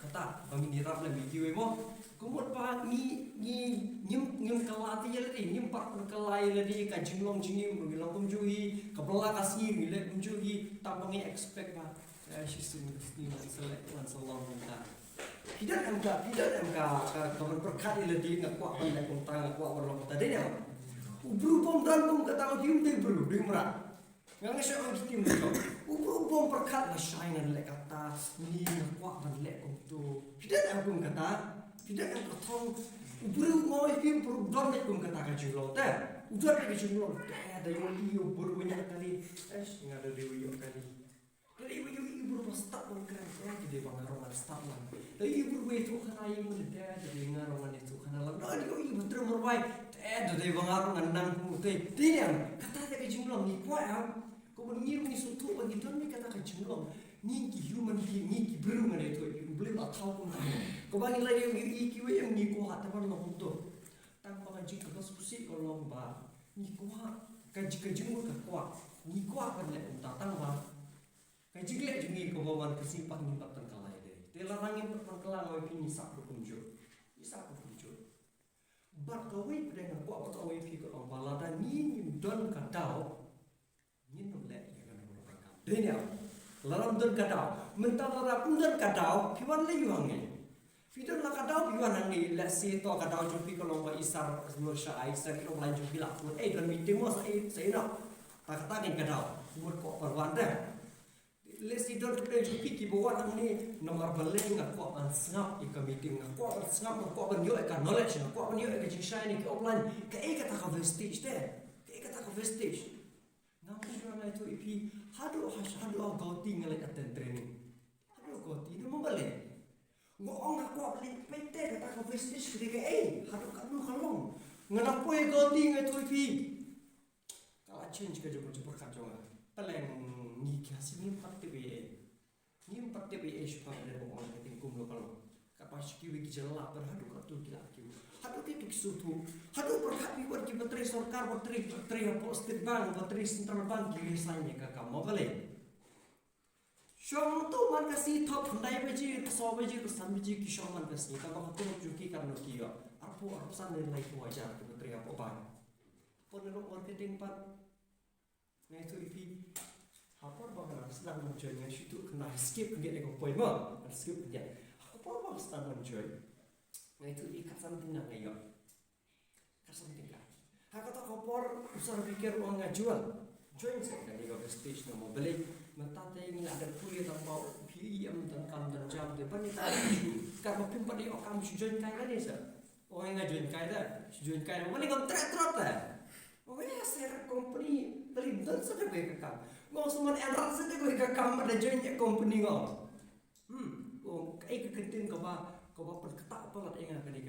kata bagi nirap le video mo kumot pa ni nyim kalati ya le nyim pak kalai le di ka jinglong jingim ngilong kumjui kabla kasih ngile kumjui tapangi expect ba sistem ni select one salong ta tidak MK kawan perkat le di ngakwa pandai kuntang ngakwa warlo tadi dia ubru pom dan pom kata dium te bru di mera ngang sya ang dium te ubru pom perkat la shine le kata ni ngakwa ban le tu tidak aku kata tidak aku thong ubru ngoi kim pro don le kum kata ka julo te ujar ke julo ada yo liu buru banyak kali ngada dewi yo kali dari ibu start pun keren ya jadi bangarongan start lah dari ibu itu kana ibu dia jadi ngarongan itu kana lah dah dia ibu terus merwai dari bangarongan nang mutai tiang kata dia jumlah ni kuat ya kau mengiru ni suatu bagi tuan ni kata jumlah ni human being ni belum ada itu belum tak tahu pun kau bagi lagi yang ikiwe yang ni kuat tapi lah untuk tanpa kaji tu kas pusing kalau bah ni kuat kaji jumlah kuat ni kuat kan le datang bah kaji le jungi ko bawan kesipah ni pat tengkalai de telarangin perkelang oi pini sak kunjur isa ko kunjur bar kawai pedang ko apa kawai pi ko balada ni don kadau ni no le ya kan ko rakam de ya laram don kadau mentar lara pun don kadau piwan le yuange Fidon la kadau piwan ni let's say to kadau jupi ko lomba isar nur sya isar ko lan jupi la pun don meeting mo sai nak tak kata ni kadau umur ko perwan dah let's see don't play to pick bawa nang ni nomor baleng ngak an snap i meeting ngak an snap ngak an yo ka knowledge ngak an yo ka shine ka online ka kata ka vestige te ka kata ka vestige ngam ko na itu ipi hadu gauti ngale attend training hadu gauti no mabale ngong ngak baleng pete kata ka vestige ketika hadu ka nu kalong nganapo gauti ngatu ipi kala change ka jemput ka jonga peleng ni kasi ni patte be shpa le bo on ke kum lo kalo kapas ki wi jela per hadu ka tu kila ki hadu ke tu sutu hadu per happy war ki bateri sarkar bateri post bank bateri central bank ki sanya ka kam mobile shom tu man kasi thop handai be ji so be ji ko san be ji ki shom man kasi ka ba tu ju ki karno ki yo arpo san le lai ko aja ke bateri apa ba pon lo marketing pat ngai tu ipi apa bang sedang mencoba situ kena skip ke dia ko poin mo skip dia apa bang sedang mencoba ngai tu ikat something nak ayo kat something ka kata kopor usah pikir uang ngajual join sekali ko stage no beli mentate ini ada kuliah tanpa PM dan kam dan jam depan ni tadi kan mungkin pada okam join kai kan desa orang ngajuin kai dah join kai mana ngam trot dah oh ya share company terlibat sudah ke kam ngau semua erat sudah ke kam ada join company ngau oh kai ke kentin ko ba perketak apa lat enga kadi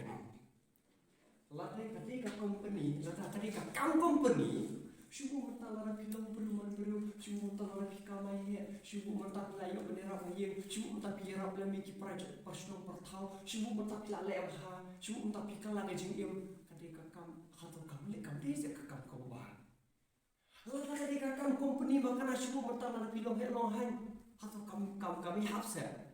lat ketika company lat ketika kam company syubu mentalara film perlu syubu mentalara kamai syubu mentak layo bendera ye syubu mentak pira belami ki project personal pertau syubu mentak la leha syubu mentak pikala ngajing im ketika kam hatau kam le kam desa ke kam ko ba lat ketika kam company makana syubu mentak film hello han hatau kami hapsa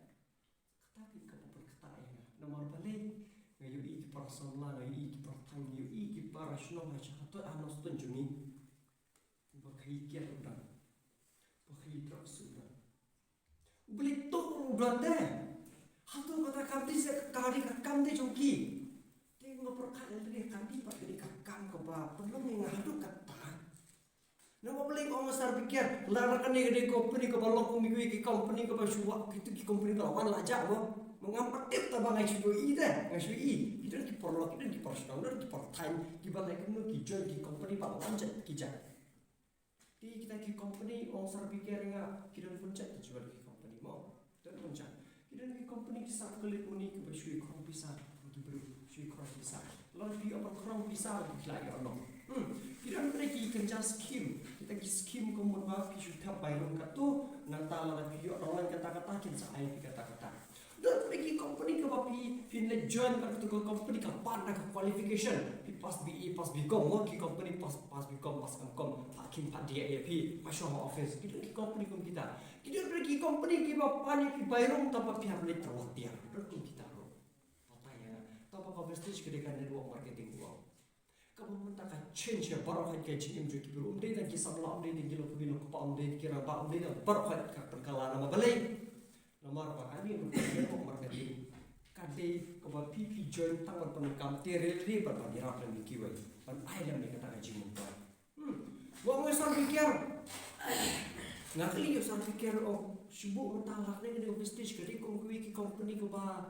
tapi ka perketai nomor balik ngayu iki personal ngayu iki pertang ngayu iki personal hatau anos tunjuni bakai kiat udah bakai drop sudah beli tu udah deh hatu kata kamti se kali kamti joki tengok perkara dari kamti pak dari kakam ke ba perlu ngadu kata nama beli kau besar pikir larakan di company ke balok kumikui ke company ke basuak itu ke company lawan lajak lo mengampak tip tabang ngasui itu di perlu itu di personal itu di part time di balik kamu ki join di company pak lanjut kijak kita ki company orang sar pikir nga kita puncak jual ki company mau dan puncak kita ki company sat kelit muni ke besui krong pisah ki beri sui krong pisah lalu apa krong pisah ki lagi ono kita ki kerja skim kita ki skim komun ba ki sudah bayar kat tu nanta la ki orang kata-kata kin sai kata-kata dan pergi company ke bapi finle join kat tu company ka pan ke qualification pi pas BE pas BCom mo ki company pas BCom pas MCom hakim pak DAP masuk office kita ki company kita pergi company ki bapan ki bayar tanpa pihak le terwaktian Rekung kita ro. Pataya. Tapa ka vestige kedekan dari uang marketing uang. Kamu mentaka change ya baru kan kayak jim juga biru umdeh dan kisah malam umdeh dan gilo kubilo kupa umdeh kira ba umdeh dan baru kan kakak kalah nama balai. Nomor apa kami untuk uang marketing. Kade kaba pipi join tangan penekam tereli berbagi rapan dikiwai. Pan ayam ni kata jim umdeh. Uang besar pikir. Ngakli besar pikir oh sibuk mentalak ni kena vestige kade kongkuwi ki company ko ba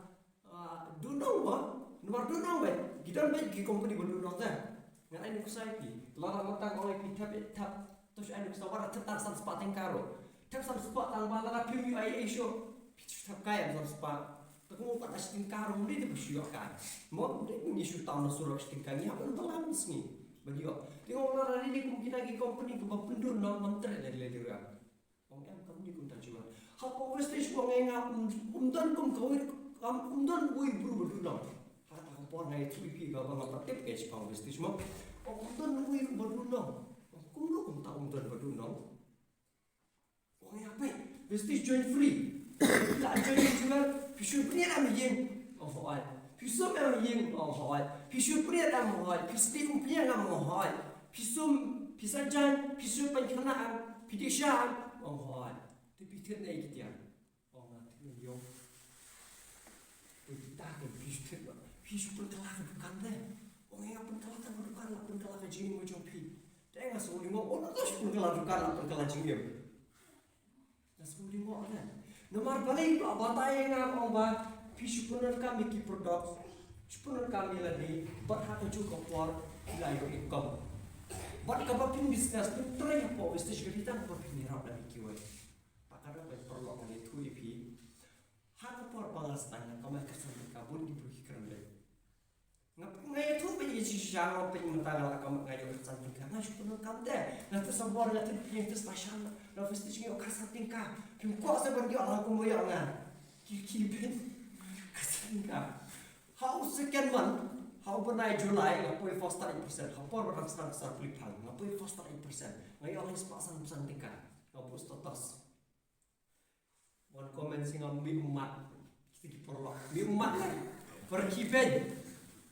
dunong ba. Nomor dunong ba. Kita baik ki company berdunong dah. Ngan ai nuk sai pi lara matang oi pi tap terus ai nuk sawara tetar san spa tengkaro tap san spa tang bala na piu ai show pi tap kaya san spa taku pa as tengkaro ndi de busio kan mo de ni shu taw na suro tengkang ya ban balan sni bagio tingo lara ni kum kita ki company ko bapundun no mantre dari le dira ong em kam ni kum ta jual ha po prestige ko nga umdan kum ko umdan ui buru berdunong pon na itu pi ga ba ma tip ke chpang vestige mo umdan nui badunong kumlo kum ta umdan badunong o ya pe vestige join free la join jual pisu punya am yin o hoal pisu am yin o hoal pisu punya am hoal pisu punya am hoal pisan jan pisu panjana am pidishan o hoal tu pitin ai kitia o na tin yo kita ke pisu pisu pun kalah bukan deh. Orang yang pun kalah kan bukan lah pun kalah kajing macam pi. Dah nggak semua lima orang tu pun kalah bukan lah pun kalah jingim. Nggak semua lima orang. Nomor balik tu abatai ngam orang pisu pun kami ki produk. Pun kami lagi berhak juga kuar nilai income. Buat kapapin bisnes tu try apa vestige kita kapapin rap lagi kiwai. Pakar apa perlu orang itu ipi. Hak apa balas tanya kau mereka sampai kabun dibuki kerana ngai tu pe ji shang pe ni ta la kam ngai yo san tin ka na shu no kam de na tu sa bor la tu ni tu special na vestige ni o ka sa tin ka kim ko sa ban gi ala ko mo ya nga ki ben ka sa tin ka how second month how banai July nga po foster 8% how por ban sa flip hang nga po foster 8% ngai ala spa san tin ka nga po status one comment sing on mi umat kita perlu mi umat pergi ben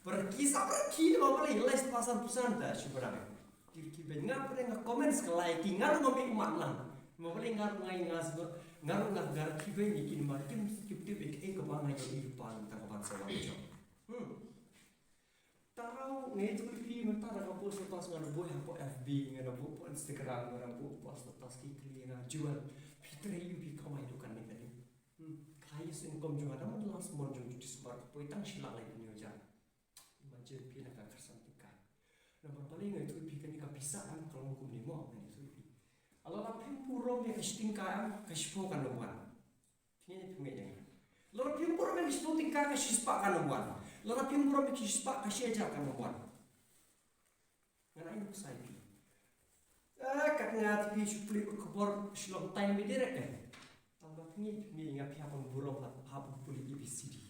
pergi apa lagi les pasar-pasar dah sebenarnya kiri ben ngapa dengan komen sekali ngaruh ngomong umat lang mau boleh ngaruh ngai ngas ngaruh ngaruh kiben ikin makin kipti bek kebang ayo ipan tak kapan sawah tarau ngai tu pi mentara kapo status ngaruh boy hapo FB ngaruh po Instagram ngaruh po post status kikli ngaruh jual fitre yubi kamai dukan ni tadi kaya income juga ada malah semua jom di sebar po itang silak lagi ni aja jadi nak kersan tingkat. Nomor paling itu ikan ikan pisang kalau hukum ni mau ni itu ikan. Kalau lapim purong yang istingkat kasih kan luar. Ini pemenya. Lalu lapim purong yang istingkat kasih sepak kan luar. Lalu lapim purong yang kasih sepak kasih aja kan luar. Ngana ini saya pi. Katnya tapi supli kubur selong time direct. Tanggap ni ingat pihak pemburong lah habuk puli IBCD.